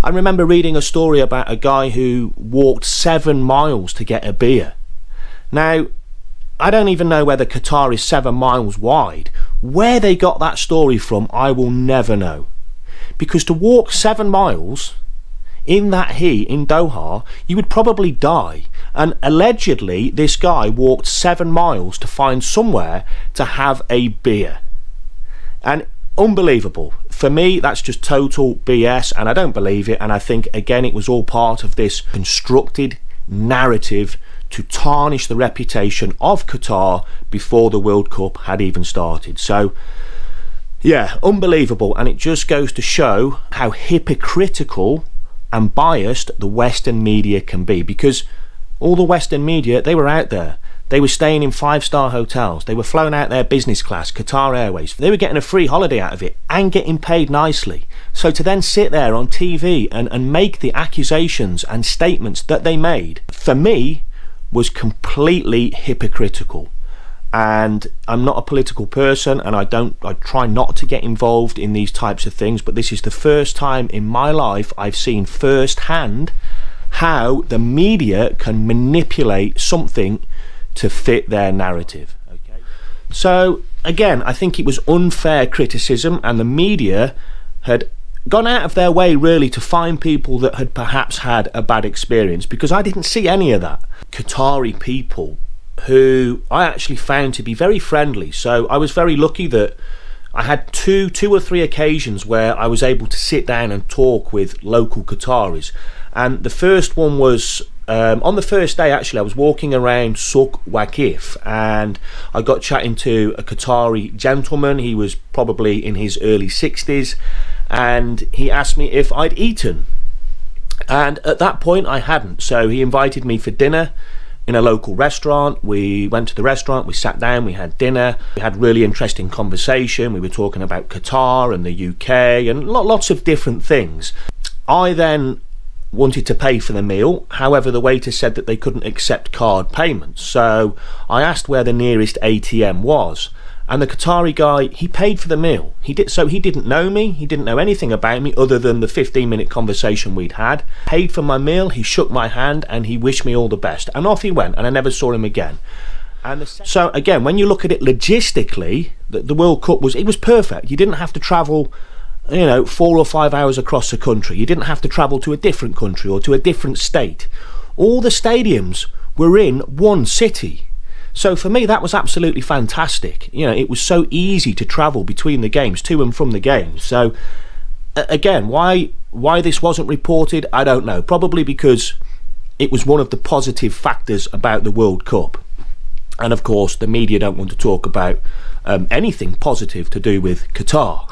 I remember reading a story about a guy who walked 7 miles to get a beer. Now, I don't even know whether Qatar is 7 miles wide. Where they got that story from, I will never know. Because to walk 7 miles in that heat in Doha, you would probably die. And allegedly, this guy walked 7 miles to find somewhere to have a beer. And unbelievable. For me, that's just total BS, and I don't believe it. And I think, again, it was all part of this constructed narrative to tarnish the reputation of Qatar before the World Cup had even started. So yeah, unbelievable. And it just goes to show how hypocritical and biased the Western media can be, because all the Western media, they were out there, they were staying in 5-star hotels, they were flown out there business class, Qatar Airways, they were getting a free holiday out of it and getting paid nicely. So to then sit there on TV and make the accusations and statements that they made, for me, was completely hypocritical. And I'm not a political person, and I try not to get involved in these types of things, but this is the first time in my life I've seen firsthand how the media can manipulate something to fit their narrative. Okay, so again, I think it was unfair criticism, and the media had gone out of their way really to find people that had perhaps had a bad experience, because I didn't see any of that. Qatari people who I actually found to be very friendly. So I was very lucky that I had two or three occasions where I was able to sit down and talk with local Qataris. And the first one was on the first day, actually, I was walking around Souk Waqif, and I got chatting to a Qatari gentleman. He was probably in his early 60s, and he asked me if I'd eaten. And at that point I hadn't, so he invited me for dinner in a local restaurant. We went to the restaurant, we sat down, we had dinner, we had really interesting conversation. We were talking about Qatar and the UK and lots of different things. I then wanted to pay for the meal, however the waiter said that they couldn't accept card payments, so I asked where the nearest ATM was, and the Qatari guy, he paid for the meal. He didn't know me, he didn't know anything about me other than the 15-minute conversation we'd had. Paid for my meal, he shook my hand and he wished me all the best, and off he went, and I never saw him again. So again, when you look at it logistically, the World Cup was perfect. You didn't have to travel 4 or 5 hours across the country. You didn't have to travel to a different country or to a different state. All the stadiums were in one city. So for me, that was absolutely fantastic. It was so easy to travel between the games, to and from the games. So again, why this wasn't reported, I don't know. Probably because it was one of the positive factors about the World Cup. And of course, the media don't want to talk about anything positive to do with Qatar.